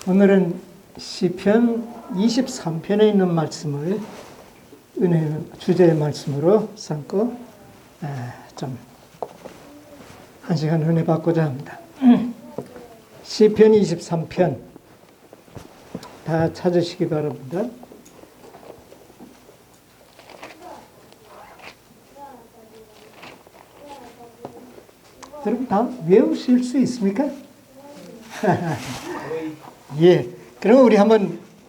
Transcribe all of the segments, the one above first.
오늘은 시편 23편에 있는 말씀을 은혜 주제의 말씀으로 삼고 좀 한 시간 은혜 받고자 합니다. 시편 23편 다 찾으시기 바랍니다. 여러분 다 외우실 수 있습니까? 예, 그럼 우리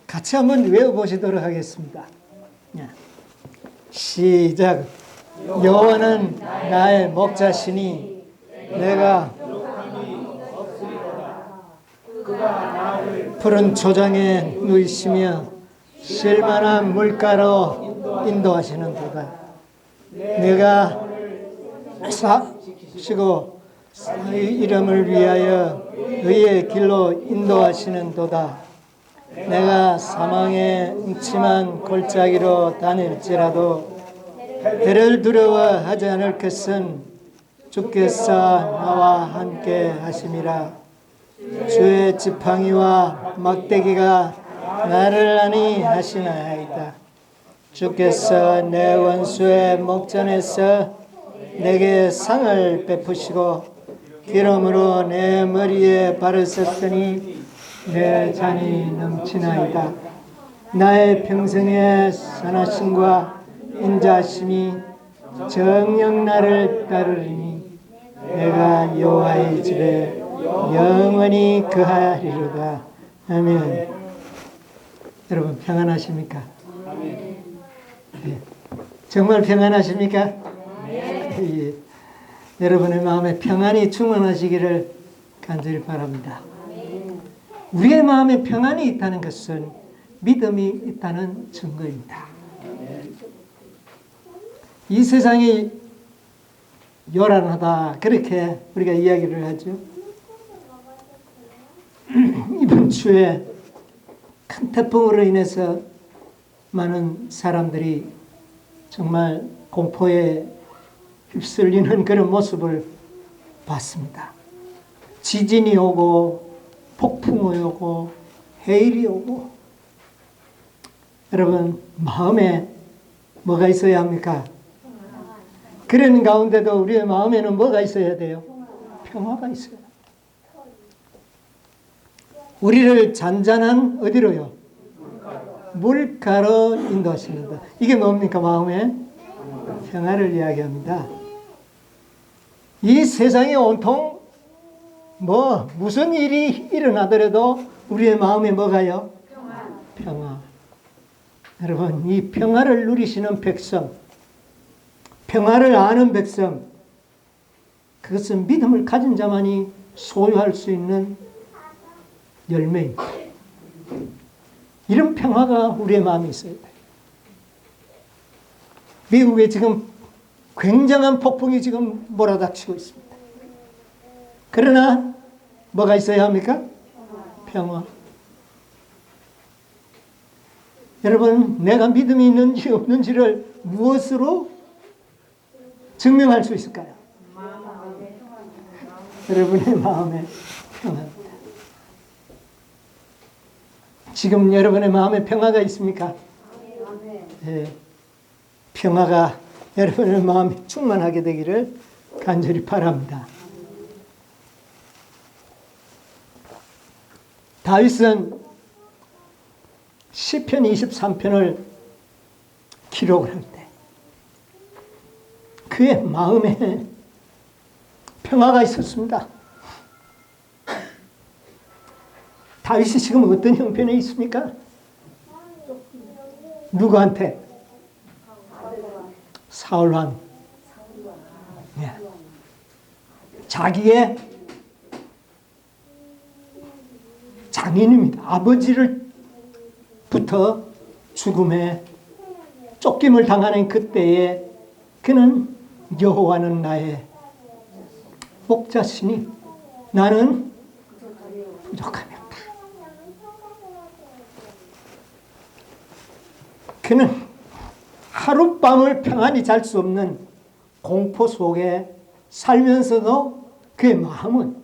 같이 한번 외워보시도록 하겠습니다. 시작. 여호와는 나의 목자시니 내가 푸른 초장에 누이시며 쉴만한 물가로 인도하시는도다. 내가 사시고 의 이름을 위하여 의의 길로 인도하시는도다. 내가 사망의 음침한 골짜기로 다닐지라도 해를 두려워하지 않을 것은 주께서 나와 함께 하심이라. 주의 지팡이와 막대기가 나를 안위하시나이다. 주께서 내 원수의 목전에서 내게 상을 베푸시고 기름으로 내 머리에 바르셨더니 내 잔이 넘치나이다. 나의 평생의 선하심과 인자심이 정녕 나를 따르리니 내가 여호와의 집에 영원히 거하리로다. 아멘. 여러분 평안하십니까? 네. 정말 평안하십니까? 예. 여러분의 마음에 평안이 충만하시기를 간절히 바랍니다. 우리의 마음에 평안이 있다는 것은 믿음이 있다는 증거입니다. 이 세상이 요란하다 그렇게 우리가 이야기를 하죠. 이번 주에 큰 태풍으로 인해서 많은 사람들이 정말 공포에 휩쓸리는 그런 모습을 봤습니다. 지진이 오고 폭풍이 오고 해일이 오고. 여러분 마음에 뭐가 있어야 합니까? 그런 가운데도 우리의 마음에는 뭐가 있어야 돼요? 평화가 있어요. 우리를 잔잔한 어디로요? 물가로 인도하시는다. 이게 뭡니까? 마음에 평화를 이야기합니다. 이 세상에 온통 무슨 일이 일어나더라도 우리의 마음에 뭐가요? 평화. 여러분 이 평화를 누리시는 백성, 평화를 아는 백성, 그것은 믿음을 가진 자만이 소유할 수 있는 열매입니다. 이런 평화가 우리의 마음에 있어야 돼요. 미국에 지금 굉장한 폭풍이 지금 몰아닥치고 있습니다. 그러나 뭐가 있어야 합니까? 평화. 여러분 내가 믿음이 있는지 없는지를 무엇으로 증명할 수 있을까요? 여러분의 마음에 평화입니다. 지금 여러분의 마음에 평화가 있습니까? 네. 평화가 여러분의 마음에 충만하게 되기를 간절히 바랍니다. 다윗은 시편 23편을 기록을 할 때 그의 마음에 평화가 있었습니다. 다윗이 지금 어떤 형편에 있습니까? 누구한테? 사울왕. 네. 자기의 장인입니다. 아버지를부터 죽음에 쫓김을 당하는 그때에 그는 여호와는 나의 목자시니 나는 부족함이 없다. 그는 하룻밤을 평안히 잘 수 없는 공포 속에 살면서도 그의 마음은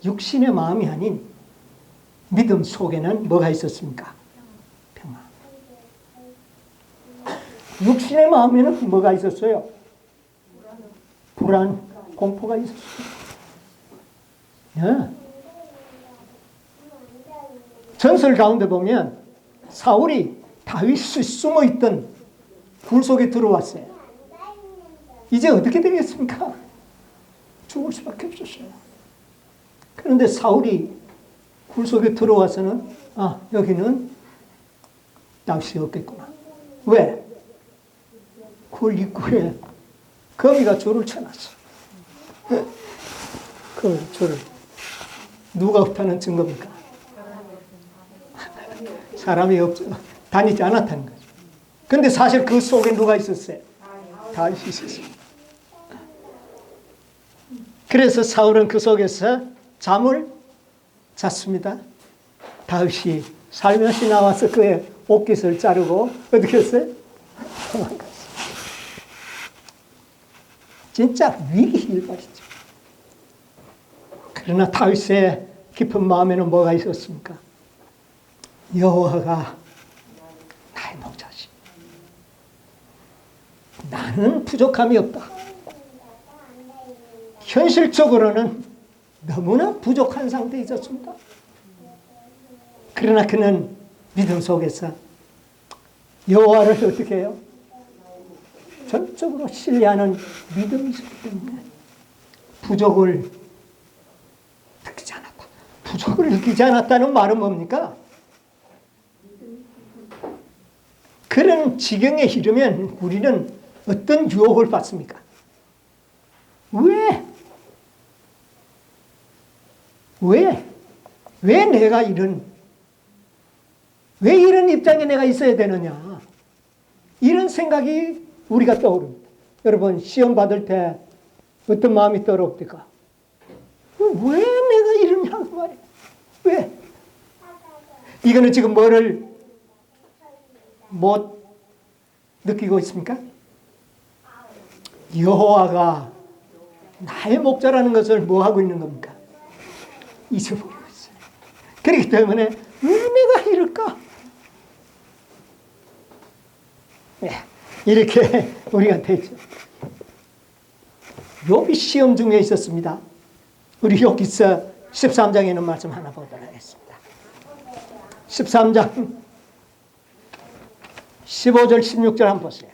육신의 마음이 아닌 믿음 속에는 뭐가 있었습니까? 평안. 육신의 마음에는 뭐가 있었어요? 불안, 공포가 있었어요. 예. 전설 가운데 보면 사울이 다윗이 숨어있던 굴 속에 들어왔어요. 이제 어떻게 되겠습니까? 죽을 수밖에 없었어요. 그런데 사울이 굴 속에 들어와서는 여기는 다윗이 없겠구나. 왜? 굴 입구에 거미가 줄을 쳐놨어. 그 줄을 누가 없다는 증거입니까? 사람이 없죠. 다니지 않았다는 거죠. 근데 사실 그 속에 누가 있었어요? 다윗이 있었어요. 그래서 사울은 그 속에서 잠을 잤습니다. 다윗이 살며시 나와서 그의 옷깃을 자르고 어떻게 했어요? 도망갔어요. 진짜 위기일발이죠. 그러나 다윗의 깊은 마음에는 뭐가 있었습니까? 여호와가 나의 목자시. 나는 부족함이 없다. 현실적으로는 너무나 부족한 상태에 있었습니다. 그러나 그는 믿음 속에서 여호와를 어떻게 해요? 전적으로 신뢰하는 믿음이 있었기 때문에 부족을 느끼지 않았다. 부족을 느끼지 않았다는 말은 뭡니까? 그런 지경에 이르면 우리는 어떤 유혹을 받습니까? 왜 내가 왜 이런 입장에 내가 있어야 되느냐? 이런 생각이 우리가 떠오릅니다. 여러분, 시험 받을 때 어떤 마음이 떠오릅니까? 왜 내가 이러냐? 그 말이에요. 왜? 이거는 지금 뭐를 못 느끼고 있습니까? 여호와가 나의 목자라는 것을 뭐 하고 있는 겁니까? 잊어버리고 있어요. 그렇기 때문에 왜 내가 이럴까? 네, 이렇게 우리가 되죠. 욥이 시험 중에 있었습니다. 우리 욥기서 13장에 있는 말씀 하나 보도록 하겠습니다. 13장 15절 16절 한번 보세요.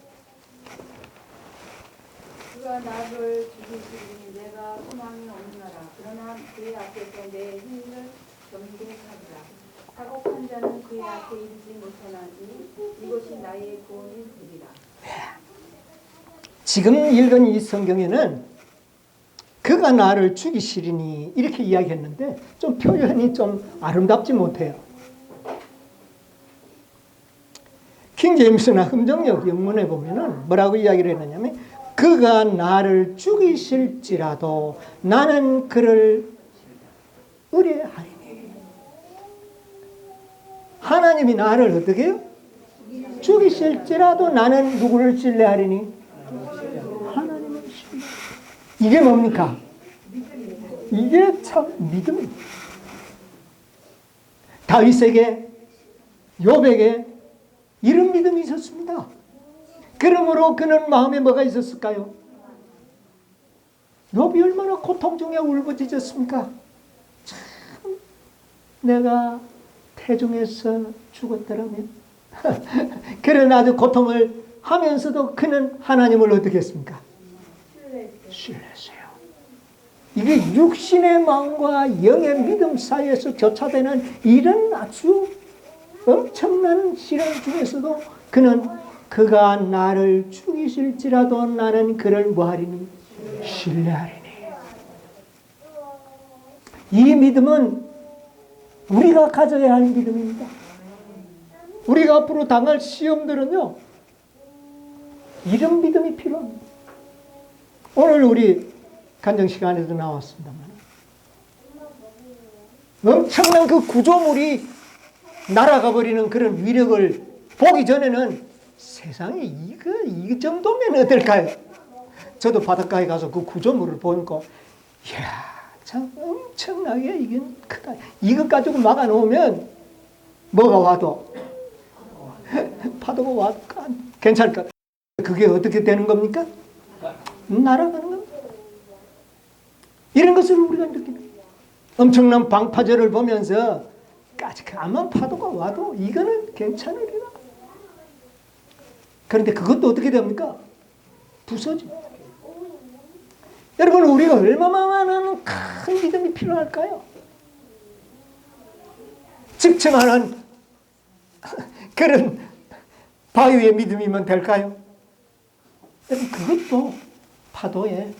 그가 나를 죽이시니 내가 소망이 없느라. 그러나 그의 앞에서 내 힘을 경배하리라. 사곡한 자는 그의 앞에 이르지 못하나니 이것이 나의 구원이 되리라. 지금 읽은 이 성경에는 그가 나를 죽이시리니 이렇게 이야기했는데 좀 표현이 좀 아름답지 못해요. 킹제임스나 흠정역 영문에 보면은 뭐라고 이야기를 했느냐면 그가 나를 죽이실지라도 나는 그를 의뢰하리니. 하나님이 나를 어떻게 해요? 죽이실지라도 나는 누구를 신뢰하리니? 하나님을 신뢰. 이게 뭡니까? 이게 참 믿음입니다. 다윗에게, 욥에게 이런 믿음이 있었습니다. 그러므로 그는 마음에 뭐가 있었을까요? 욥이 얼마나 고통 중에 울부짖었습니까? 참 내가 태중에서 죽었더라면 그런 아주 고통을 하면서도 그는 하나님을 어떻게 했습니까? 신뢰했어요. 이게 육신의 마음과 영의 믿음 사이에서 교차되는 이런 아주 엄청난 시련 중에서도 그는 그가 나를 죽이실지라도 나는 그를 뭐하리니? 신뢰하리니. 이 믿음은 우리가 가져야 할 믿음입니다. 우리가 앞으로 당할 시험들은요, 이런 믿음이 필요합니다. 오늘 우리 간증 시간에도 나왔습니다만 엄청난 그 구조물이 날아가 버리는 그런 위력을 보기 전에는 세상에 이 정도면 어떨까요? 저도 바닷가에 가서 그 구조물을 보니까 이야 참 엄청나게 이게 크다. 이것 가지고 막아놓으면 뭐가 와도 파도가 와도 괜찮을까? 그게 어떻게 되는 겁니까? 날아가는 겁니다. 이런 것을 우리가 느끼는 엄청난 방파제를 보면서 까짓까만 파도가 와도 이거는 괜찮으리라. 그런데 그것도 어떻게 됩니까? 부서집니다. 여러분 우리가 얼마나 많은 큰 믿음이 필요할까요? 집층하는 그런 바위의 믿음이면 될까요? 여러분 그것도 파도에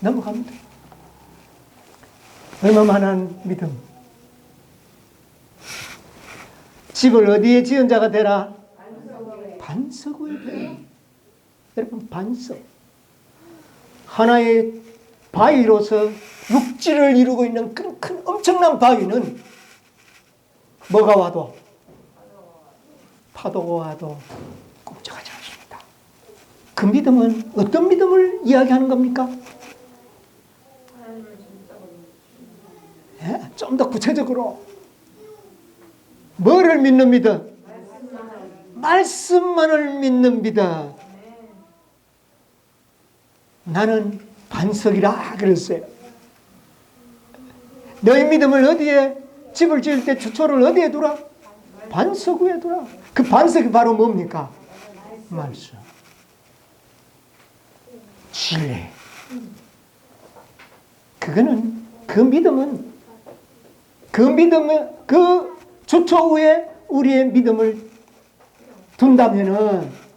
넘어갑니다. 얼마만한 믿음. 집을 어디에 지은 자가 되라? 반석 위에 되라. 여러분 반석. 하나의 바위로서 육지를 이루고 있는 큰 엄청난 바위는 뭐가 와도 파도가 와도 꿈쩍하지 않습니다. 그 믿음은 어떤 믿음을 이야기하는 겁니까? 예? 좀 더 구체적으로 뭐를 믿는 믿음? 말씀만을 믿는 믿음. 나는 반석이라 그랬어요. 너희 믿음을 어디에 집을 지을 때 주초를 어디에 두라? 반석 위에 두라. 그 반석이 바로 뭡니까? 말씀. 진리. 그거는 그 믿음은 그 주초 위에 우리의 믿음을 둔다면은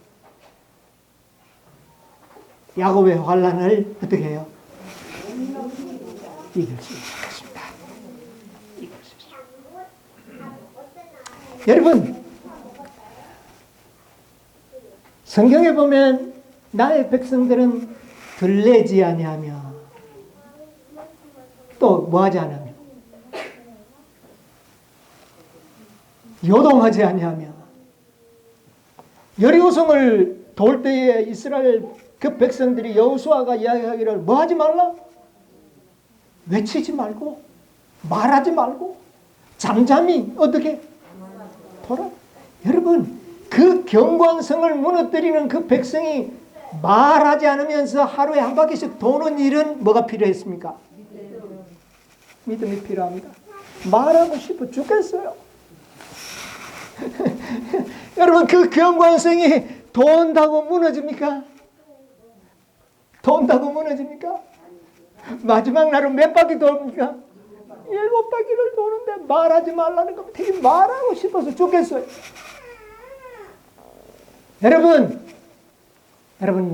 야곱의 환난을 어떻게 해요? 이길 수 있습니다. 이길 수 있습니다. 여러분 성경에 보면 나의 백성들은 들레지 아니하며 또 뭐하지 아니하며 요동하지 아니하며 여리고성을 돌 때에 이스라엘 그 백성들이 여호수아가 이야기하기를 뭐 하지 말라? 외치지 말고 말하지 말고 잠잠히 어떻게 돌아. 여러분 그 경광성을 무너뜨리는 그 백성이 말하지 않으면서 하루에 한 바퀴씩 도는 일은 뭐가 필요했습니까? 믿음이 필요합니다. 말하고 싶어 죽겠어요. 여러분 그 경광성이 돈다고 무너집니까? 돈다고 무너집니까? 마지막 날은 몇 바퀴 돕니까? 7바퀴를 도는데 말하지 말라는 거 되게 말하고 싶어서 죽겠어요. 여러분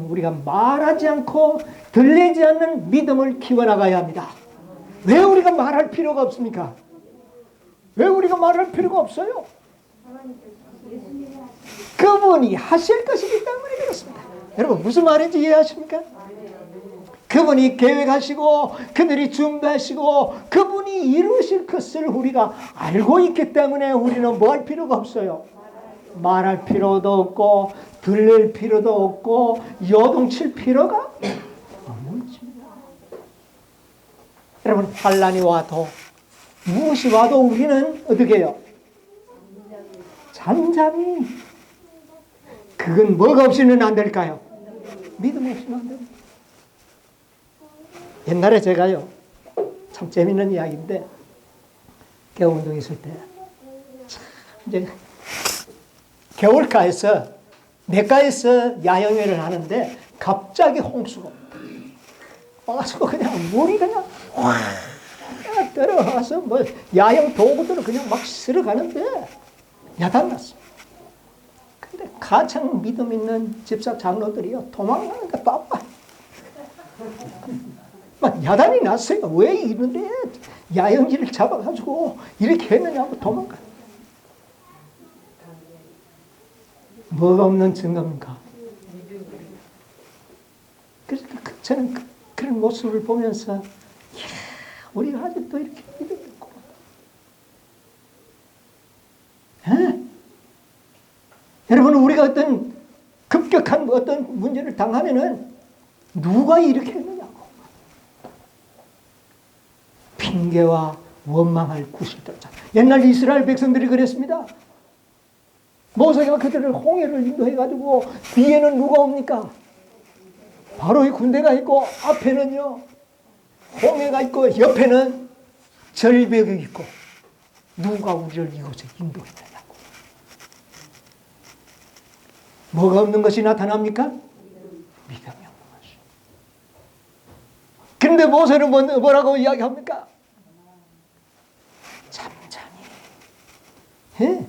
우리가 말하지 않고 들리지 않는 믿음을 키워나가야 합니다. 왜 우리가 말할 필요가 없습니까? 왜 우리가 말할 필요가 없어요? 그분이 하실 것이기 때문에 그렇습니다. 여러분 무슨 말인지 이해하십니까? 그분이 계획하시고 그들이 준비하시고 그분이 이루실 것을 우리가 알고 있기 때문에 우리는 뭐 할 필요가 없어요. 말할 필요도 없고 들릴 필요도 없고 요동칠 필요가 없는 것입니다. 여러분 환난이 와도 무엇이 와도 우리는 어떻게 해요? 잠잠히. 그건 뭐가 없이는 안 될까요? 믿음 없이는 안 됩니다. 옛날에 제가요 참 재밌는 이야기인데 개운동 있을 때 이제 겨울가에서 냇가에서 야영회를 하는데 갑자기 홍수가 와서 그냥 물이 그냥 확 들어와서 뭐 야영 도구들을 그냥 막 쓸어가는데 야단났어. 근데 가장 믿음 있는 집사 장로들이요 도망가는데 바빠. 막 야단이 났어요. 왜 이런데 야영지를 잡아가지고 이렇게 했느냐고 도망가. 뭐가 없는 증거입니까? 그래서 저는 그런 모습을 보면서 이야, 우리가 아직도 이렇게 믿음이 있구나. 여러분 우리가 어떤 급격한 어떤 문제를 당하면은 누가 이렇게 했느냐고. 핑계와 원망할 구실이 들었잖아. 옛날 이스라엘 백성들이 그랬습니다. 모세가 그들을 홍해를 인도해가지고 뒤에는 누가 옵니까? 바로 이 군대가 있고 앞에는요 홍해가 있고 옆에는 절벽이 있고 누가 우리를 이곳에 인도했느냐고. 뭐가 없는 것이 나타납니까? 믿음이 없는 것이. 그런데 모세는 뭐라고 이야기합니까? 잠잠히. 예?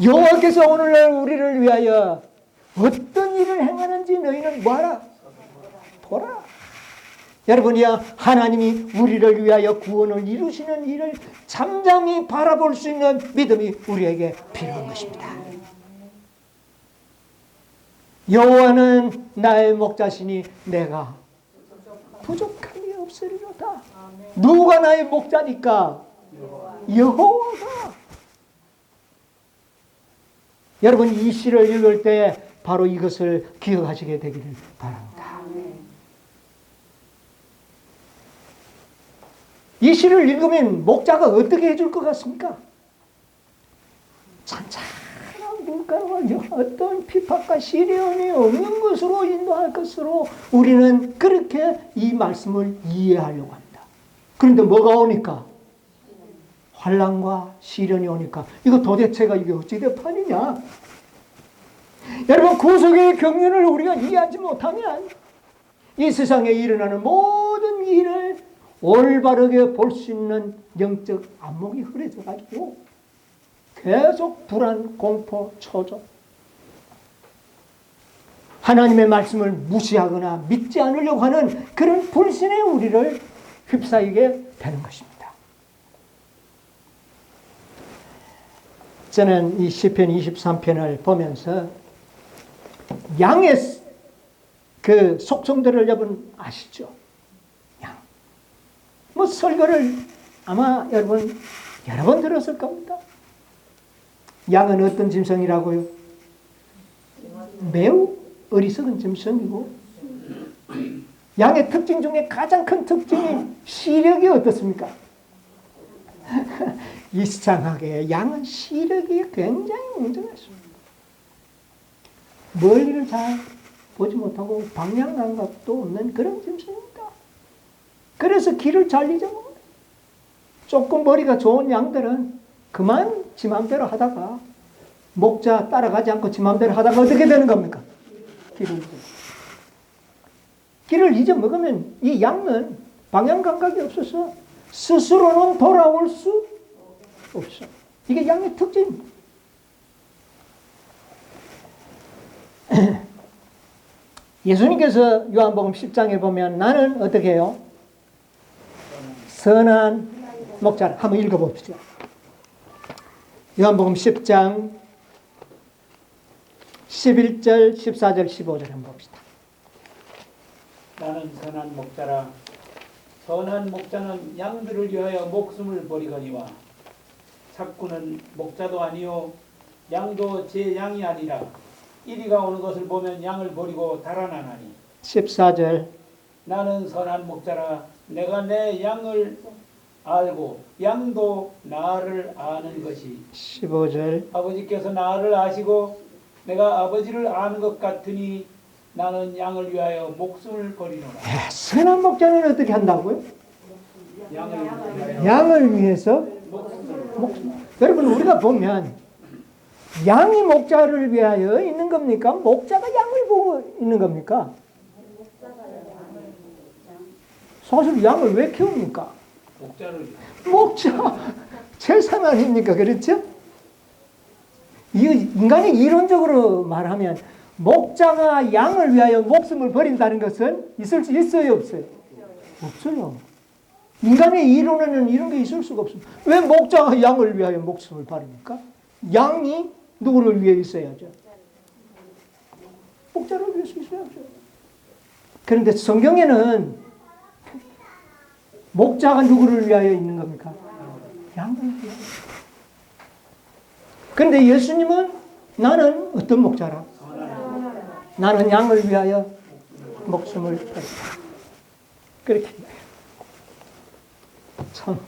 여호와께서 오늘날 우리를 위하여 어떤 일을 행하는지 너희는 뭐하라? 보라. 여러분이야 하나님이 우리를 위하여 구원을 이루시는 일을 잠잠히 바라볼 수 있는 믿음이 우리에게 필요한 것입니다. 여호와는 나의 목자시니 내가 부족함이 없으리로다. 누가 나의 목자니까? 여호와가. 여러분 이 시를 읽을 때 바로 이것을 기억하시게 되기를 바랍니다. 이 시를 읽으면 목자가 어떻게 해줄 것 같습니까? 찬찬한 물가와 어떤 핍박과 시련이 없는 것으로 인도할 것으로 우리는 그렇게 이 말씀을 이해하려고 합니다. 그런데 뭐가 오니까? 환난과 시련이 오니까 이거 도대체가 이게 어찌된 판이냐? 여러분 구속의 경륜을 우리가 이해하지 못하면 이 세상에 일어나는 모든 일을 올바르게 볼 수 있는 영적 안목이 흐려져 가지고 계속 불안, 공포, 초조, 하나님의 말씀을 무시하거나 믿지 않으려고 하는 그런 불신에 우리를 휩싸이게 되는 것입니다. 저는 이 시편 23편을 보면서 양의 그 속성들을 여러분 아시죠? 양. 뭐 설교를 아마 여러분 여러 번 들었을 겁니다. 양은 어떤 짐승이라고요? 매우 어리석은 짐승이고 양의 특징 중에 가장 큰 특징이 시력이 어떻습니까? 이상하게 양은 시력이 굉장히 웅장했습니다. 멀리를 잘 보지 못하고 방향 감각도 없는 그런 짐승입니다. 그래서 길을 잘 잊어먹어요. 조금 머리가 좋은 양들은 그만 지 맘대로 하다가 목자 따라가지 않고 지 맘대로 하다가 어떻게 되는 겁니까? 길을 잊어먹으면 이 양은 방향 감각이 없어서 스스로는 돌아올 수 없어. 이게 양의 특징입니다. 예수님께서 요한복음 10장에 보면 나는 어떻게 해요? 선한 목자라. 한번 읽어봅시다. 요한복음 10장 11절, 14절, 15절 한번 봅시다. 나는 선한 목자라. 선한 목자는 양들을 위하여 목숨을 버리거니와 삭구는 목자도 아니요 양도 제 양이 아니라 이리가 오는 것을 보면 양을 버리고 달아나나니 14절 나는 선한 목자라. 내가 내 양을 알고 양도 나를 아는 것이 15절 아버지께서 나를 아시고 내가 아버지를 아는 것 같으니 나는 양을 위하여 목숨을 버리노라. 선한 목자는 어떻게 한다고요? 양을 위해서 여러분 우리가 보면 양이 목자를 위하여 있는 겁니까? 목자가 양을 보고 있는 겁니까? 사실 양을 왜 키웁니까? 목자 재산 아닙니까? 그렇죠? 인간이 이론적으로 말하면 목자가 양을 위하여 목숨을 버린다는 것은 있을 수 있어요? 없어요? 없어요. 인간의 이론에는 이런 게 있을 수가 없습니다. 왜 목자가 양을 위하여 목숨을 버립니까? 양이 누구를 위해 있어야죠? 목자를 위해서 있어야죠. 그런데 성경에는 목자가 누구를 위하여 있는 겁니까? 양을 위하여. 그런데 예수님은 나는 어떤 목자라? 나는 양을 위하여 목숨을 버리라. 그렇게 이야기해요. 참.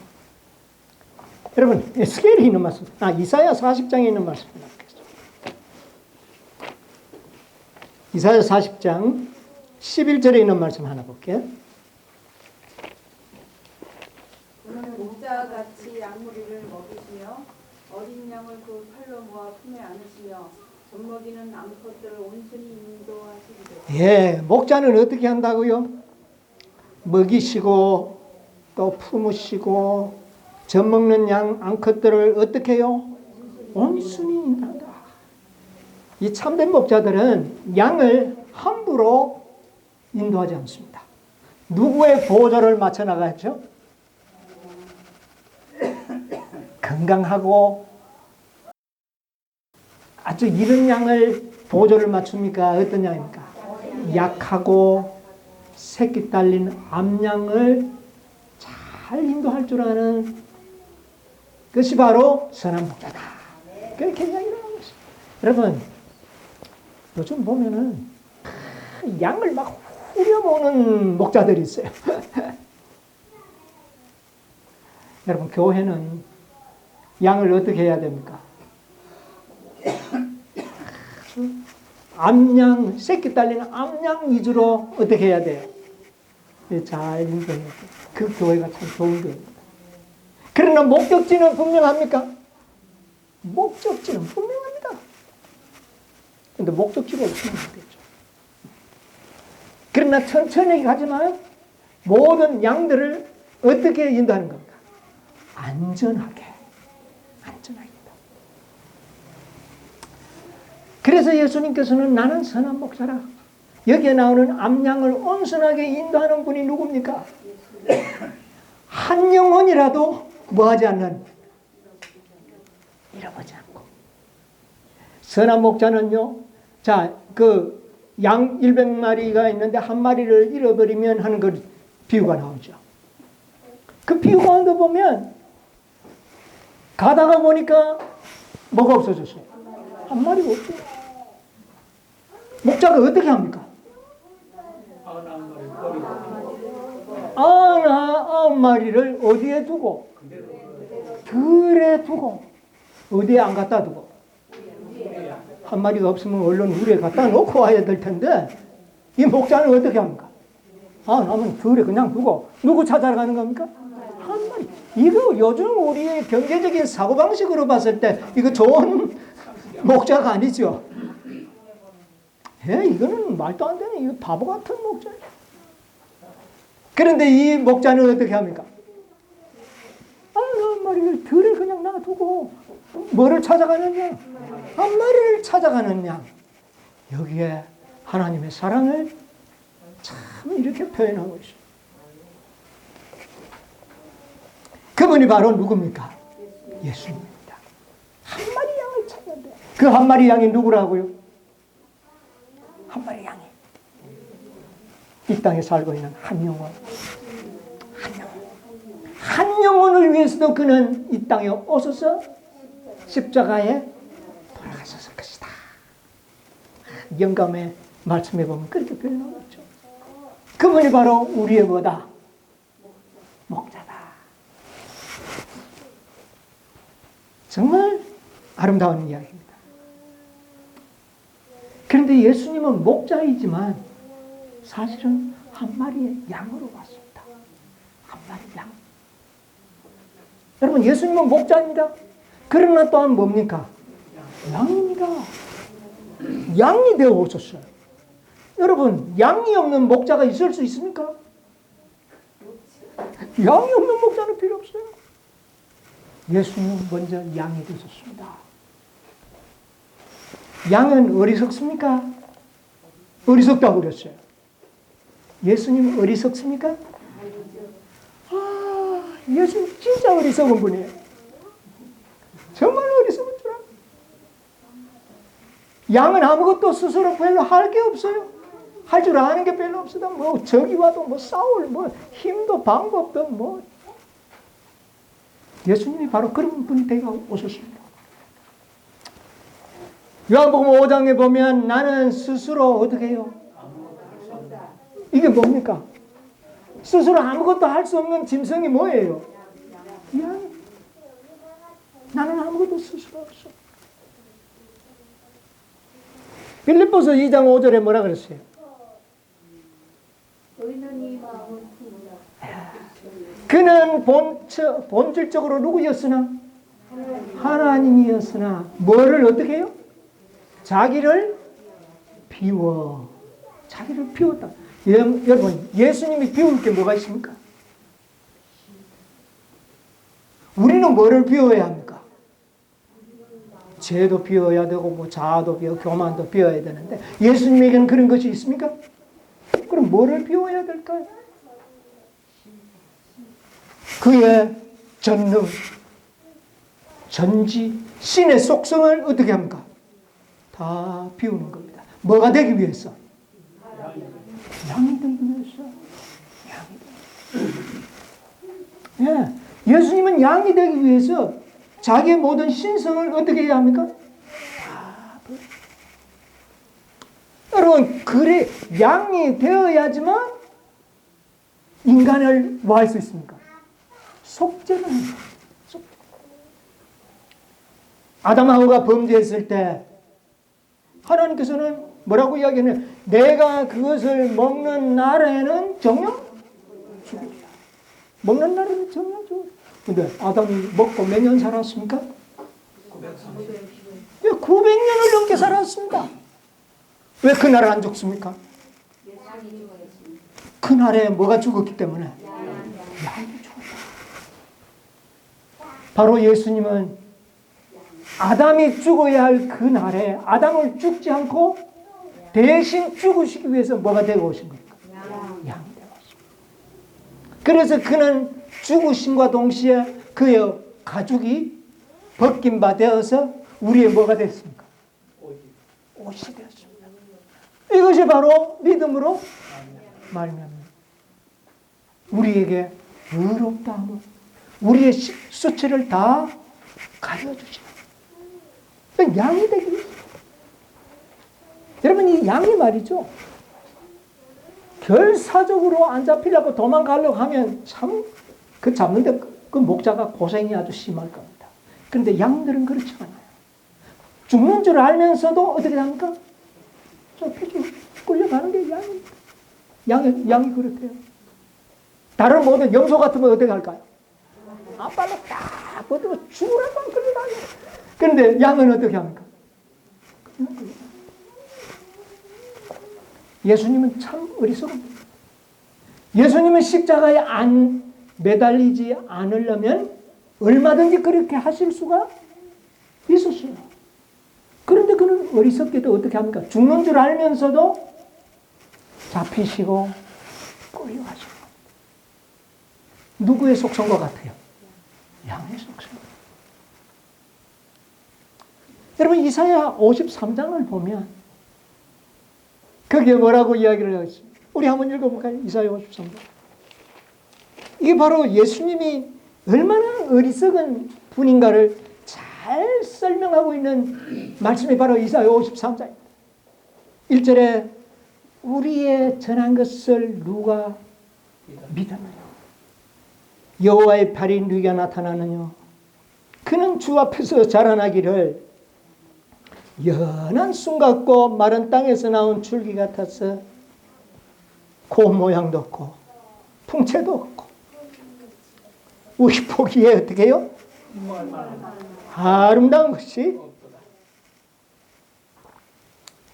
여러분, 에스겔이 있는 말씀, 이사야 40장에 있는 말씀. 이사야 40장 11절에 있는 말씀 하나 볼게요. 그는 목자같이 양무리를 먹이시며 어린 양을 그 팔로 모아 품에 안으시며 젖먹이는 암컷들을 온순히 인도하시기를. 예, 목자는 어떻게 한다고요? 먹이시고 또 품으시고 젖먹는 양 암컷들을 어떻게 해요? 온순히 인도한다. 이 참된 목자들은 양을 함부로 인도하지 않습니다. 누구의 보조를 맞춰 나가죠? 건강하고 아주 이런 양을 보조를 맞춥니까? 어떤 양입니까? 약하고 새끼 딸린 암양을 잘 인도할 줄 아는 것이 바로 선한 목자다. 그렇게 이야기를 하고 있습니다. 여러분, 요즘 보면은 양을 막 후려보는 목자들이 있어요. 여러분, 교회는 양을 어떻게 해야 됩니까? 암양, 새끼 딸리는 암양 위주로 어떻게 해야 돼요? 잘 인도해야 돼요. 그 교회가 참 좋은 교회입니다. 그러나 목적지는 분명합니까? 목적지는 분명합니다. 근데 목적지가 없으면 안 되죠. 그러나 천천히 가지만 모든 양들을 어떻게 인도하는 겁니까? 안전하게. 안전하게. 그래서 예수님께서는 나는 선한 목자라. 여기에 나오는 암양을 온순하게 인도하는 분이 누굽니까? 한 영혼이라도 뭐하지 않는, 잃어보지 않고. 선한 목자는요, 자, 그 양 100마리가 있는데 한 마리를 잃어버리면 하는 그 비유가 나오죠. 그 비유 가운데 보면 가다가 보니까 뭐가 없어졌어요? 한 마리가 없어요. 목자가 어떻게 합니까? 99마리를 어디에 두고? 들에 두고. 어디에 안 갖다 두고? 한 마리가 없으면 얼른 우리에 갖다 놓고 와야 될 텐데 이 목자는 어떻게 합니까? 나는 들에 그냥 두고 누구 찾아가는 겁니까? 한 마리. 이거 요즘 우리의 경제적인 사고방식으로 봤을 때 이거 좋은 목자가 아니죠. 이거는 말도 안 되는 이거 바보 같은 목자예요. 그런데 이 목자는 어떻게 합니까? 한 마리를 들에 그냥 놔두고 뭐를 찾아가느냐? 한 마리를 찾아가는 양. 여기에 하나님의 사랑을 참 이렇게 표현하고 있어요. 그분이 바로 누굽니까? 예수님입니다. 한 마리 양을 찾는데 그 한 마리 양이 누구라고요? 한 마리 양이 이 땅에 살고 있는 한 영혼. 한 영혼을 위해서도 그는 이 땅에 오셔서 십자가에 돌아가셨을 것이다. 영감의 말씀에 보면 그렇게 표현하고 있죠. 그분이 바로 우리의 뭐다? 목자다. 정말 아름다운 이야기입니다. 그런데 예수님은 목자이지만 사실은 한 마리의 양으로 왔습니다. 한 마리 양. 여러분, 예수님은 목자입니다. 그러나 또한 뭡니까? 양입니다. 양이 되어 오셨어요. 여러분, 양이 없는 목자가 있을 수 있습니까? 양이 없는 목자는 필요 없어요. 예수님은 먼저 양이 되셨습니다. 양은 어리석습니까? 어리석다고 그랬어요. 예수님 어리석습니까? 예수님 진짜 어리석은 분이에요. 정말 어리석은 줄 알아요. 양은 아무것도 스스로 별로 할 게 없어요. 할 줄 아는 게 별로 없어요. 뭐 저기 와도 뭐 싸울 뭐 힘도 방법도 뭐. 예수님이 바로 그런 분이 되어 오셨습니다. 요한복음 5장에 보면 나는 스스로 어떻게 해요? 이게 뭡니까? 스스로 아무것도 할 수 없는 짐승이 뭐예요? 양. 나는 아무것도 스스로 없어. 빌립보서 2장 5절에 뭐라 그랬어요? 너희는 이 마음을 품으라. 그는 본질적으로 누구였으나? 하나님이었으나 뭐를 어떻게 해요? 자기를 비워. 자기를 비웠다. 여러분, 예수님이 비울 게 뭐가 있습니까? 우리는 뭐를 비워야 합니까? 죄도 비워야 되고 뭐 자아도 비워 교만도 비워야 되는데 예수님에게는 그런 것이 있습니까? 그럼 뭐를 비워야 될까요? 그의 전능, 전지, 신의 속성을 어떻게 합니까? 다 비우는 겁니다. 뭐가 되기 위해서? 양이 되기 위해서. 예, 예수님은 양이 되기 위해서 자기의 모든 신성을 어떻게 해야 합니까? 여러분, 그래 양이 되어야지만 인간을 뭐 할 수 있습니까? 속죄는 아담하고가 범죄했을 때 하나님께서는 뭐라고 이야기하냐면 내가 그것을 먹는 날에는 정령 죽으리라. 먹는 날에는 정령 죽으리라. 근데 아담이 먹고 몇 년 살았습니까? 900년을 넘게 살았습니다. 왜 그날 안 죽습니까? 그날에 뭐가 죽었기 때문에 양이 죽었다. 바로 예수님은 아담이 죽어야 할 그날에 아담을 죽지 않고 대신 죽으시기 위해서 뭐가 되고 오신 겁니까? 양이 되고 오신. 그래서 그는 죽으심과 동시에 그의 가죽이 벗긴 바 되어서 우리의 뭐가 됐습니까? 옷이 되었습니다. 이것이 바로 믿음으로 말미암아 우리에게 의롭다 함을, 우리의 수치를 다 가려주시는 양이 되기 위해서. 여러분, 이 양이 말이죠, 결사적으로 안 잡히려고 도망가려고 하면 참 그 잡는데 그 목자가 고생이 아주 심할 겁니다. 그런데 양들은 그렇지 않아요. 죽는 줄 알면서도 어떻게 합니까? 쫓겨 끌려가는 게 양입니다. 양이 그렇대요. 다른 모든 염소 같으면 어떻게 할까요? 앞발로 딱 뻗고 죽으라고 끌려가요. 그런데 양은 어떻게 합니까? 예수님은 참 어리석습니다. 예수님은 십자가에 안 매달리지 않으려면 얼마든지 그렇게 하실 수가 있었어요. 그런데 그는 어리석게도 어떻게 합니까? 죽는 줄 알면서도 잡히시고 끌려가시고. 누구의 속성과 같아요? 양의 속성. 여러분, 이사야 53장을 보면 거기에 뭐라고 이야기를 하고 있습니다. 우리 한번 읽어볼까요? 이사야 53장. 이게 바로 예수님이 얼마나 어리석은 분인가를 잘 설명하고 있는 말씀이 바로 이사야 53장입니다. 1절에 우리의 전한 것을 누가 믿었느냐? 여호와의 팔이 누가 나타나느냐? 그는 주 앞에서 자라나기를 연한 순 같고 마른 땅에서 나온 줄기 같아서 코 모양도 없고 풍채도 없고 우리 보기에 어떻게 해요? 아름다운 것이.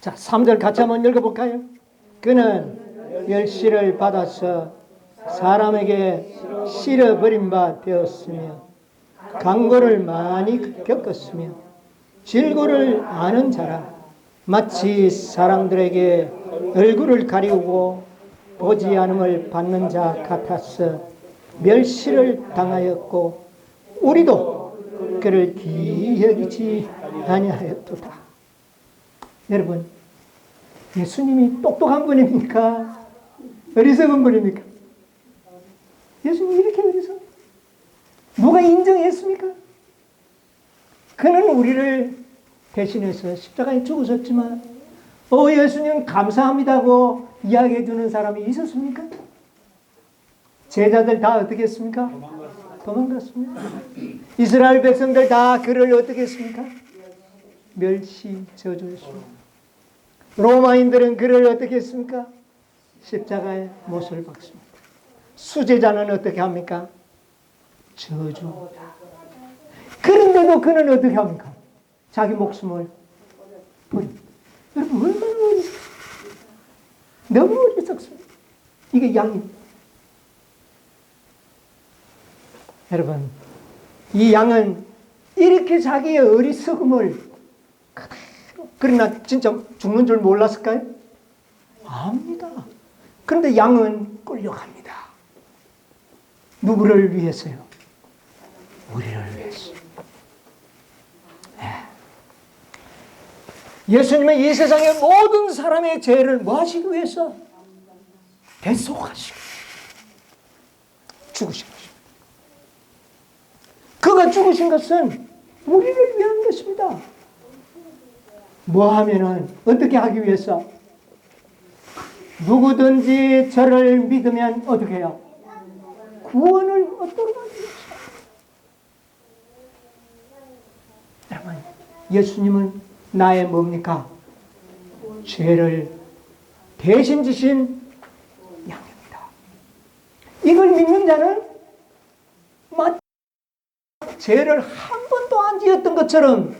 자, 3절 같이 한번 읽어볼까요? 그는 멸시를 받아서 사람에게 실어버린 바 되었으며 강고를 많이 겪었으며 질고를 아는 자라 마치 사람들에게 얼굴을 가리우고 보지 않음을 받는 자 같아서 멸시를 당하였고 우리도 그를 기이 여기지 아니하였도다. 여러분, 예수님이 똑똑한 분입니까? 어리석은 분입니까? 예수님이 이렇게 어리석은, 누가 인정했습니까? 그는 우리를 대신해서 십자가에 죽으셨지만 예수님 감사합니다고 이야기해 주는 사람이 있었습니까? 제자들 다 어떻게 했습니까? 도망갔습니다. 이스라엘 백성들 다 그를 어떻게 했습니까? 멸시 저주했습니다. 로마인들은 그를 어떻게 했습니까? 십자가에 못을 박습니다. 수제자는 어떻게 합니까? 저주합니다. 그런데도 그는 어떻게 합니까? 자기 목숨을 버립니다. 여러분 얼마나 어리석습니까? 너무 어리석습니다. 이게 양입니다. 여러분 이 양은 이렇게 자기의 어리석음을 그대로, 그러나 진짜 죽는 줄 몰랐을까요? 압니다. 그런데 양은 끌려갑니다. 누구를 위해서요? 우리를 위해서. 예수님은 이 세상의 모든 사람의 죄를 뭐 하시기 위해서? 대속하시고 죽으신 것입니다. 그가 죽으신 것은 우리를 위한 것입니다. 뭐 하면은 어떻게 하기 위해서? 누구든지 저를 믿으면 어떻게 해요? 구원을 얻도록 하기 위해서. 여러분, 예수님은 나의 뭡니까? 죄를 대신 지신 양입니다. 이걸 믿는 자는 마치 죄를 한 번도 안 지었던 것처럼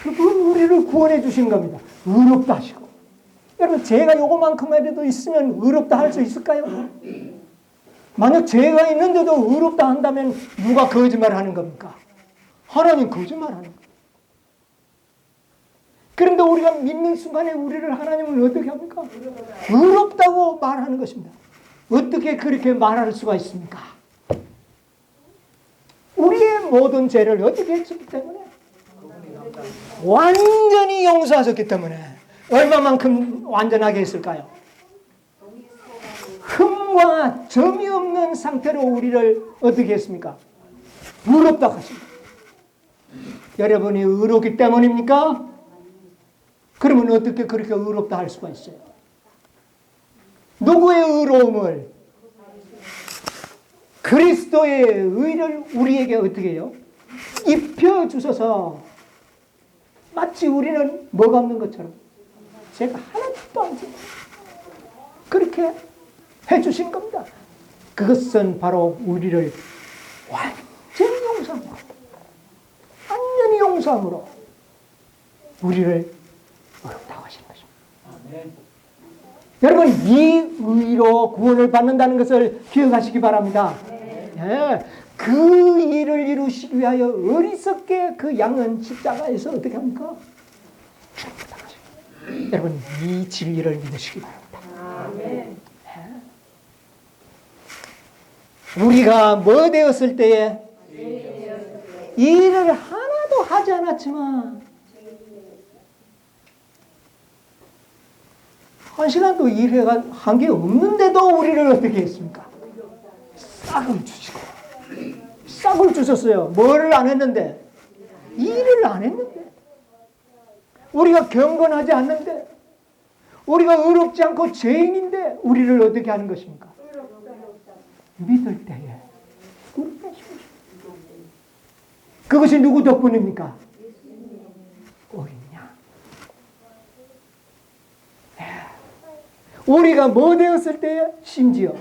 여러분 우리를 구원해 주신 겁니다. 의롭다 하시고. 여러분 죄가 요거만큼이라도 있으면 의롭다 할 수 있을까요? 만약 죄가 있는데도 의롭다 한다면 누가 거짓말하는 겁니까? 하나님 거짓말하는 겁니다. 그런데 우리가 믿는 순간에 우리를 하나님은 어떻게 합니까? 의롭다고 말하는 것입니다. 어떻게 그렇게 말할 수가 있습니까? 우리의 모든 죄를 어떻게 했기 때문에? 완전히 용서하셨기 때문에. 얼마만큼 완전하게 했을까요? 흠과 점이 없는 상태로 우리를 어떻게 했습니까? 의롭다고 하십니다. 여러분이 의롭기 때문입니까? 그러면 어떻게 그렇게 의롭다 할 수가 있어요? 누구의 의로움을? 그리스도의 의를 우리에게 어떻게 해요? 입혀주셔서 마치 우리는 뭐가 없는 것처럼 제가 하나도 안 지고 그렇게 해주신 겁니다. 그것은 바로 우리를 완전히 용서함으로, 완전히 용서함으로 우리를 의롭다고 하시는 것입니다. 아멘. 여러분 이 의로 구원을 받는다는 것을 기억하시기 바랍니다. 예, 그 일을 이루시기 위하여 어리석게 그 양은 십자가에서 어떻게 합니까? 죽었다 하십니다. 여러분 이 진리를 믿으시기 바랍니다. 아멘. 예. 우리가 뭐 되었을 때에 일을 하나도 하지 않았지만 한 시간도 일한 게 없는데도 우리를 어떻게 했습니까? 싹을 주시고 싹을 주셨어요. 뭐를 안 했는데? 일을 안 했는데. 우리가 경건하지 않는데, 우리가 의롭지 않고 죄인인데 우리를 어떻게 하는 것입니까? 믿을 때에 의롭다 하시고. 그것이 누구 덕분입니까? 어린 양. 우리가 뭐 되었을 때에? 심지어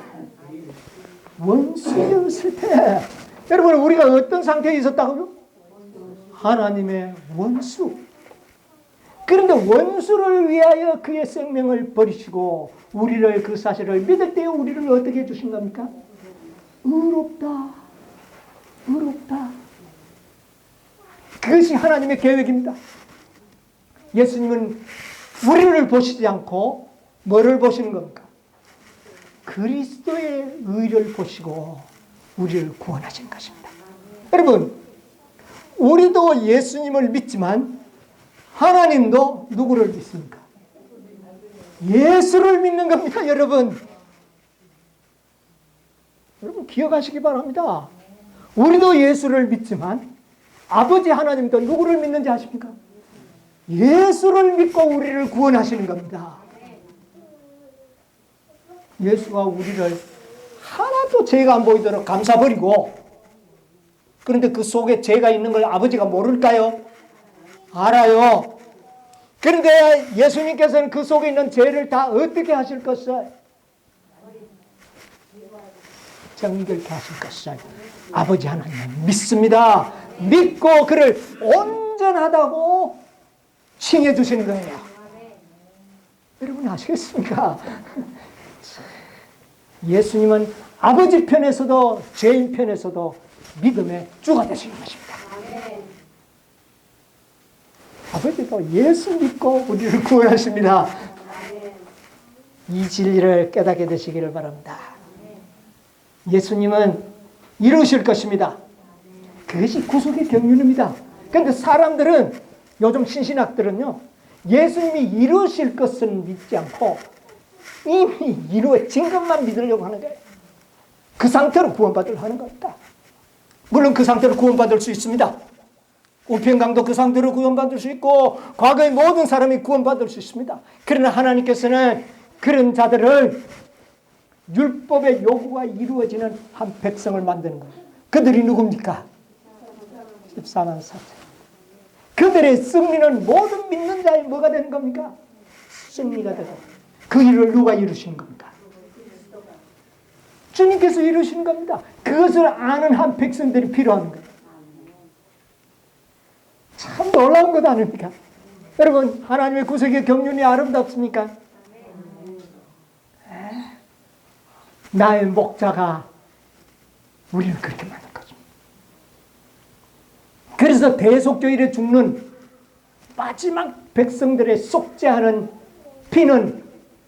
원수 되었을 때. 여러분 우리가 어떤 상태에 있었다고요? 하나님의 원수. 그런데 원수를 위하여 그의 생명을 버리시고 우리를 그 사실을 믿을 때 우리를 어떻게 해주신 겁니까? 의롭다. 의롭다. 그것이 하나님의 계획입니다. 예수님은 우리를 보시지 않고 뭐를 보시는 겁니까? 그리스도의 의를 보시고 우리를 구원하신 것입니다. 여러분, 우리도 예수님을 믿지만 하나님도 누구를 믿습니까? 예수를 믿는 겁니다, 여러분. 여러분 기억하시기 바랍니다. 우리도 예수를 믿지만 아버지 하나님도 누구를 믿는지 아십니까? 예수를 믿고 우리를 구원하시는 겁니다. 예수가 우리를 하나도 죄가 안 보이도록 감싸버리고, 그런데 그 속에 죄가 있는 걸 아버지가 모를까요? 알아요. 그런데 예수님께서는 그 속에 있는 죄를 다 어떻게 하실 것을? 정결케 하실 것을 아버지 하나님 믿습니다. 믿고 그를 온전하다고 칭해 주시는 거예요. 여러분 아시겠습니까? 예수님은 아버지 편에서도 죄인 편에서도 믿음의 주가 되시는 것입니다. 아버지도 예수 믿고 우리를 구원하십니다. 이 진리를 깨닫게 되시기를 바랍니다. 예수님은 이루실 것입니다. 그것이 구속의 경륜입니다. 그런데 사람들은, 요즘 신신학들은요, 예수님이 이루실 것은 믿지 않고 이미 이루어진 것만 믿으려고 하는 거예요. 그 상태로 구원받으려 하는 겁니다. 물론 그 상태로 구원받을 수 있습니다. 우편강도 그 상태로 구원받을 수 있고 과거의 모든 사람이 구원받을 수 있습니다. 그러나 하나님께서는 그런 자들을 율법의 요구가 이루어지는 한 백성을 만드는 거예요. 그들이 누굽니까? 14만 4천. 그들의 승리는 모든 믿는 자의 뭐가 되는 겁니까? 승리가 되고. 그 일을 누가 이루시는 겁니까? 주님께서 이루시는 겁니다. 그것을 아는 한 백성들이 필요한 거예요. 참 놀라운 것 아닙니까? 여러분, 하나님의 구속의 경륜이 아름답습니까? 나의 목자가 우리를 그렇게 만든 거죠. 그래서 대속죄일에 죽는 마지막 백성들의 속죄하는 피는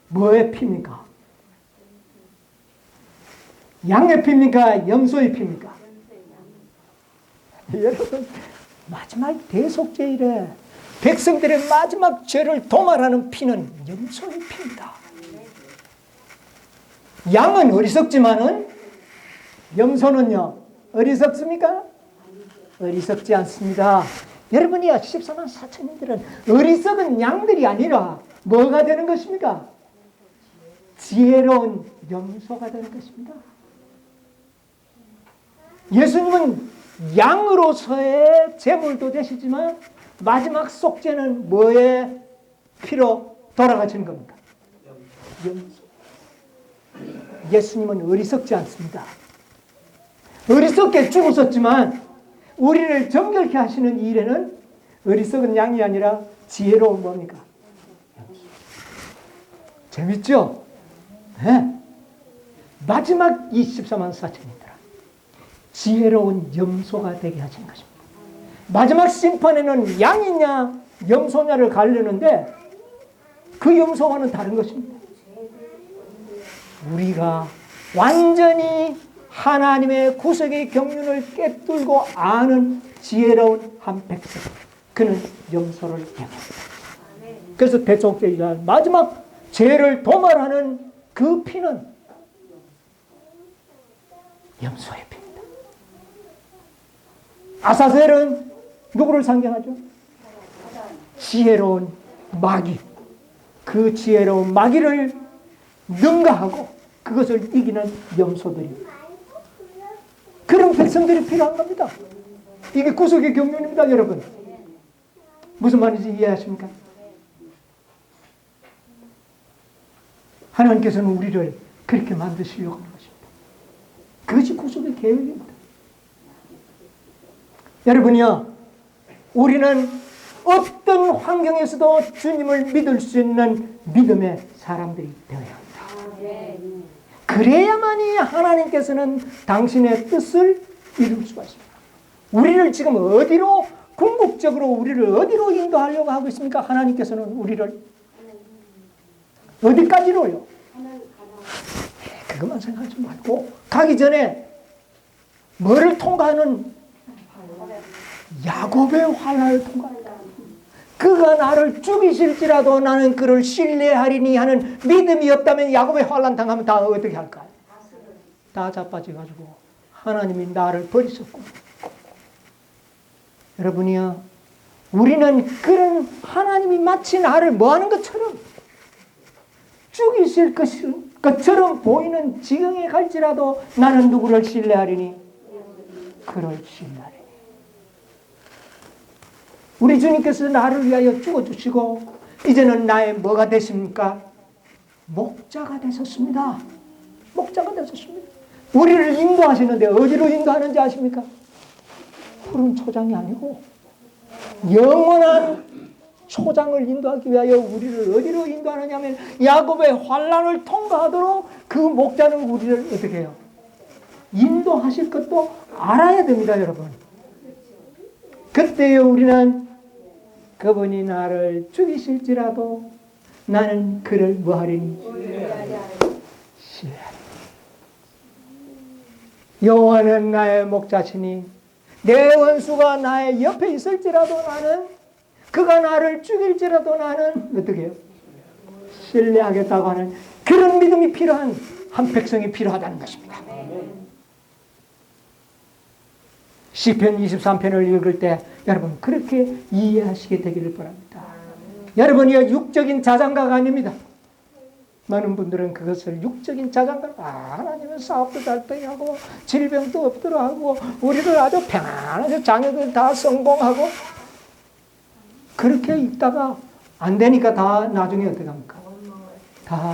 뭐의 피입니까? 양의 피입니까? 염소의 피입니까? 여러분, 마지막 대속죄일에 백성들의 마지막 죄를 도말하는 피는 염소의 피입니다. 양은 어리석지만은 염소는요, 어리석습니까? 어리석지 않습니다. 여러분이야 14만 4천인들은 어리석은 양들이 아니라 뭐가 되는 것입니까? 지혜로운 염소가 되는 것입니다. 예수님은 양으로서의 제물도 되시지만 마지막 속죄는 뭐의 피로 돌아가시는 겁니까? 염소. 예수님은 어리석지 않습니다. 어리석게 죽으셨지만 우리를 정결케 하시는 일에는 어리석은 양이 아니라 지혜로운 뭡니까? 재밌죠? 네. 마지막 24만 4천이더라. 지혜로운 염소가 되게 하신 것입니다. 마지막 심판에는 양이냐 염소냐를 가르려는데 그 염소와는 다른 것입니다. 우리가 완전히 하나님의 구속의 경륜을 꿰뚫고 아는 지혜로운 한 백성, 그는 염소를 향합니다. 그래서 대속죄일 마지막 죄를 도말하는 그 피는 염소의 피입니다. 아사셀은 누구를 상징하죠? 지혜로운 마귀. 그 지혜로운 마귀를 능가하고 그것을 이기는 염소들이, 그런 백성들이 필요한 겁니다. 이게 구속의 경륜입니다, 여러분. 무슨 말인지 이해하십니까? 하나님께서는 우리를 그렇게 만드시려고 하는 것입니다. 그것이 구속의 계획입니다. 여러분이요, 우리는 어떤 환경에서도 주님을 믿을 수 있는 믿음의 사람들이 되어야 합니다. 그래야만이 하나님께서는 당신의 뜻을 이룰 수가 있습니다. 우리를 지금 어디로, 궁극적으로 우리를 어디로 인도하려고 하고 있습니까? 하나님께서는 우리를 어디까지로요? 그것만 생각하지 말고 가기 전에 뭐를 통과하는? 야곱의 환난을 통과한다. 그가 나를 죽이실지라도 나는 그를 신뢰하리니 하는 믿음이 없다면 야곱의 환난 당하면 다 어떻게 할까요? 다 자빠져가지고 하나님이 나를 버리셨고. 여러분이요, 우리는 그런 하나님이 마치 나를 뭐하는 것처럼 죽이실 것을 것처럼 보이는 지경에 갈지라도 나는 누구를 신뢰하리니? 그를 신뢰하리니. 우리 주님께서 나를 위하여 죽어주시고 이제는 나의 뭐가 되십니까? 목자가 되셨습니다. 목자가 되셨습니다. 우리를 인도하시는데 어디로 인도하는지 아십니까? 푸른 초장이 아니고 영원한 초장을 인도하기 위하여 우리를 어디로 인도하느냐 하면 야곱의 환난을 통과하도록 그 목자는 우리를 어떻게 해요? 인도하실 것도 알아야 됩니다, 여러분. 그때 우리는 그분이 나를 죽이실지라도 나는 그를 뭐하리니? 신뢰하리니. 여호와는 나의 목자시니 내 원수가 나의 옆에 있을지라도 나는, 그가 나를 죽일지라도 나는 어떻게 해요? 신뢰하겠다고 하는 그런 믿음이 필요한 한 백성이 필요하다는 것입니다. 시편 23편을 읽을 때 여러분 그렇게 이해하시게 되기를 바랍니다. 여러분이 육적인 자장가가 아닙니다. 많은 분들은 그것을 육적인 자장가, 하나님은 사업도 잘 되게 하고 질병도 없도록 하고 우리를 아주 평안하게 자녀들 다 성공하고, 그렇게 읽다가 안 되니까 다 나중에 어떻게 합니까? 다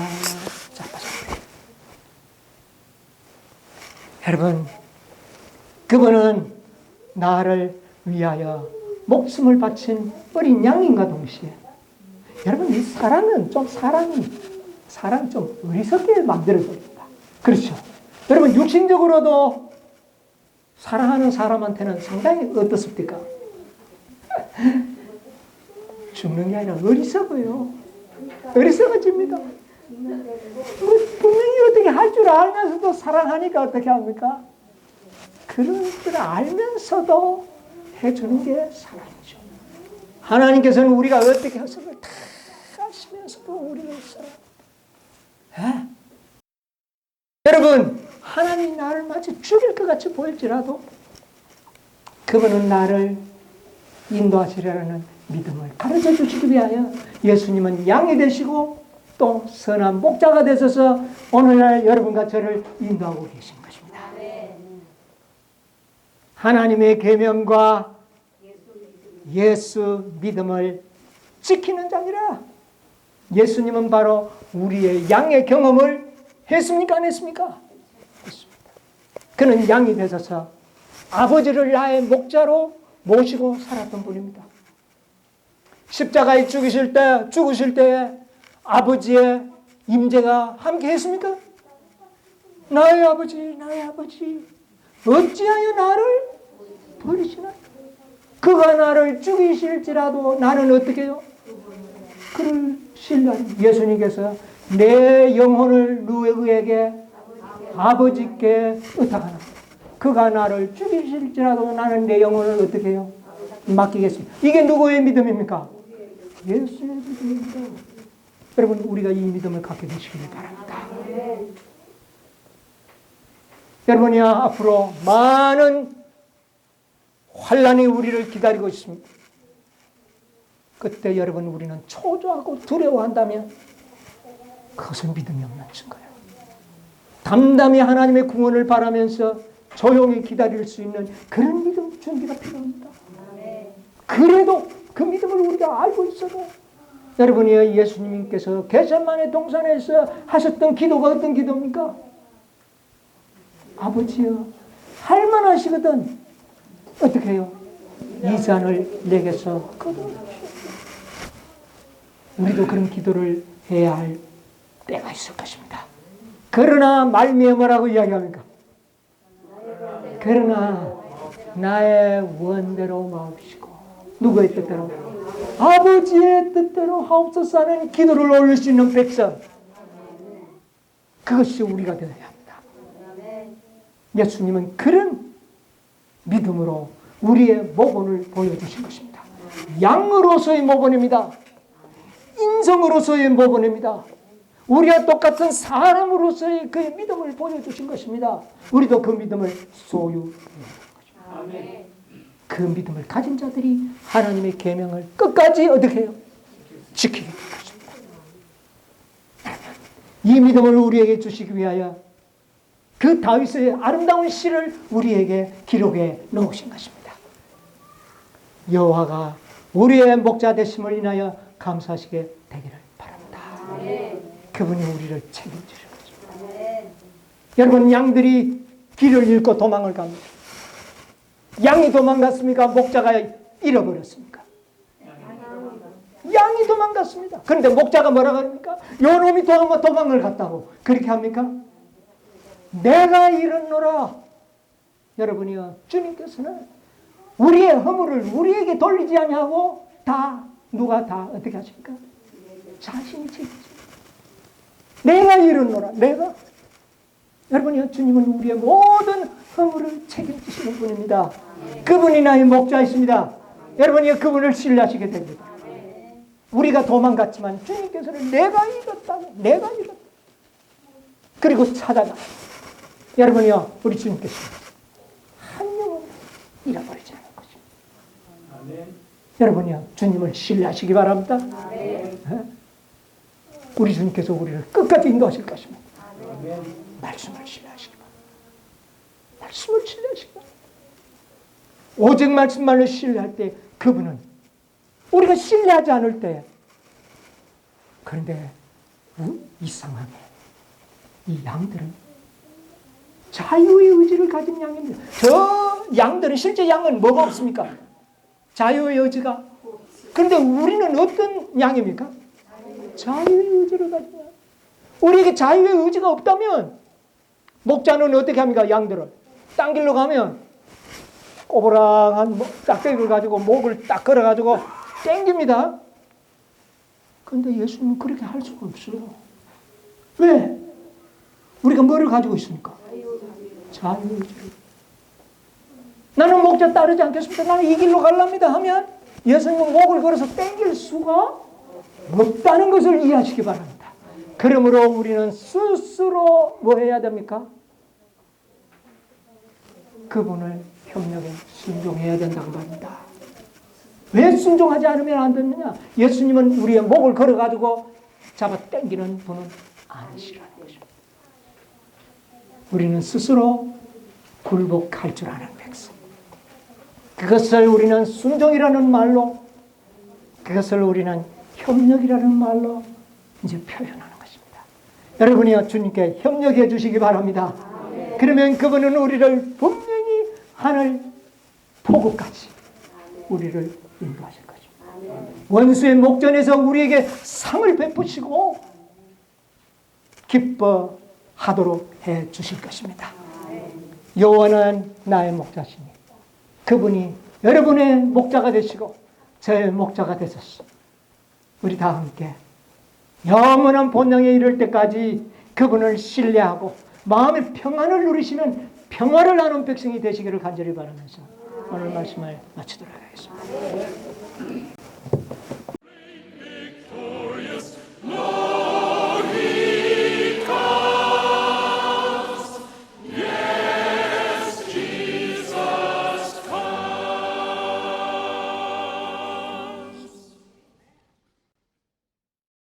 자빠져요. 여러분, 그분은 나를 위하여 목숨을 바친 어린 양인과 동시에, 여러분 이 사랑은 좀 사랑 좀 어리석게 만들어줍니다. 그렇죠? 여러분 육신적으로도 사랑하는 사람한테는 상당히 어떻습니까? 죽는 게 아니라 어리석어요. 어리석어집니다. 분명히 어떻게 할 줄 알면서도 사랑하니까 어떻게 합니까? 그런 줄 알면서도 해주는 게 사랑이죠. 하나님께서는 우리가 어떻게 하셨을 다 아시면서도 우리를 사랑합니다. 여러분, 하나님이 나를 마치 죽일 것 같이 보일지라도 그분은 나를 인도하시려는 믿음을 가르쳐 주시기 위하여 예수님은 양이 되시고 또 선한 목자가 되셔서 오늘날 여러분과 저를 인도하고 계신 것입니다. 하나님의 계명과 예수 믿음을 지키는 자니라. 예수님은 바로 우리의 양의 경험을 했습니까? 안 했습니까? 했습니다. 그는 양이 되셔서 아버지를 나의 목자로 모시고 살았던 분입니다. 십자가에 죽으실 때에 아버지의 임재가 함께 했습니까? 나의 아버지 어찌하여 나를 버리시나요? 그가 나를 죽이실지라도 나는 어떻게 해요? 그를 신뢰하는, 예수님께서 내 영혼을 누구에게? 아버지께 의탁하나. 그가 나를 죽이실지라도 나는 내 영혼을 어떻게 해요? 맡기겠습니다. 이게 누구의 믿음입니까? 예수의 믿음입니다. 여러분, 우리가 이 믿음을 갖게 되시길 바랍니다. 여러분이 앞으로 많은 환난이 우리를 기다리고 있습니다. 그때 여러분 우리는 초조하고 두려워한다면 그것은 믿음이 없는 증거예요. 담담히 하나님의 구원을 바라면서 조용히 기다릴 수 있는 그런 믿음 준비가 필요합니다. 그래도 그 믿음을 우리가 알고 있어도, 여러분이 예수님께서 겟세마네 동산에서 하셨던 기도가 어떤 기도입니까? 아버지여, 할만하시거든 어떻게 해요? 이 잔을 내게서 끊어주시오. 우리도 그런 기도를 해야 할 때가 있을 것입니다. 그러나 말미에 뭐라고 이야기합니까? 그러나 나의 원대로 마옵시고, 누구의 뜻대로? 아버지의 뜻대로 하옵소서 하는 기도를 올릴 수 있는 백성, 그것이 우리가 되어야 합니다. 예수님은 그런 믿음으로 우리의 모본을 보여주신 것입니다. 양으로서의 모본입니다. 인성으로서의 모본입니다. 우리와 똑같은 사람으로서의 그 믿음을 보여주신 것입니다. 우리도 그 믿음을 소유해야 하는 것입니다. 그 믿음을 가진 자들이 하나님의 계명을 끝까지 어떻게 해요? 지키게 될 것입니다. 이 믿음을 우리에게 주시기 위하여 그 다윗의 아름다운 시를 우리에게 기록해 놓으신 것입니다. 여호와가 우리의 목자 되심을 인하여 감사하시게 되기를 바랍니다. 그분이 우리를 책임지실 것입니다. 여러분, 양들이 길을 잃고 도망을 갑니다. 양이 도망갔습니까? 목자가 잃어버렸습니까? 양이 도망갔습니다. 그런데 목자가 뭐라고 합니까? 요 놈이 도망을 갔다고 그렇게 합니까? 내가 잃었노라. 여러분이요, 주님께서는 우리의 허물을 우리에게 돌리지 아니하고 누가 어떻게 하십니까? 자신이 책임집니다. 내가 잃었노라. 여러분이요, 주님은 우리의 모든 허물을 책임지시는 분입니다. 그분이 나의 목자이십니다. 여러분이요, 그분을 신뢰하시게 됩니다. 우리가 도망갔지만 주님께서는 내가 잃었다. 그리고 찾아가. 여러분이요, 우리 주님께서 한 영혼 잃어버리지 않은 것입니다. 아멘. 여러분이요, 주님을 신뢰하시기 바랍니다. 우리 주님께서 우리를 끝까지 인도하실 것입니다. 아멘. 말씀을 신뢰하시기 바랍니다. 말씀을 신뢰하시기 바랍니다. 오직 말씀만을 신뢰할 때 그분은 우리가 신뢰하지 않을 때, 그런데 이상하게 이 양들은 자유의 의지를 가진 양입니다. 저 양들은, 실제 양은 뭐가 없습니까? 자유의 의지가. 그런데 우리는 어떤 양입니까? 자유의 의지를 가진 양. 우리에게 자유의 의지가 없다면 목자는 어떻게 합니까? 양들을 딴 길로 가면 꼬부랑한 짝대기를 가지고 목을 딱 걸어가지고 땡깁니다. 그런데 예수님은 그렇게 할 수가 없어요. 왜? 우리가 뭐를 가지고 있습니까? 자유의지를. 나는 목자 따르지 않겠습니다. 나는 이 길로 가랍니다 하면 예수님은 목을 걸어서 땡길 수가 없다는 것을 이해하시기 바랍니다. 그러므로 우리는 스스로 뭐 해야 됩니까? 그분을 협력에 순종해야 된다고 말합니다. 왜 순종하지 않으면 안 되느냐? 예수님은 우리의 목을 걸어가지고 잡아 당기는 분은 아니시라는 것입니다. 우리는 스스로 굴복할 줄 아는 백성. 그것을 우리는 순종이라는 말로, 그것을 우리는 협력이라는 말로 이제 표현하는 것입니다. 여러분이요, 주님께 협력해 주시기 바랍니다. 그러면 그분은 우리를 분명히 하늘 포구까지 우리를 인도하실 것입니다. 원수의 목전에서 우리에게 상을 베푸시고 기뻐하도록 해 주실 것입니다. 여호와는 나의 목자시니 그분이 여러분의 목자가 되시고 저의 목자가 되셨소. 우리 다 함께 영원한 본향에 이를 때까지 그분을 신뢰하고 마음의 평안을 누리시는 평화를 나눈 백성이 되시기를 간절히 바라면서 오늘 말씀을 마치도록 하겠습니다.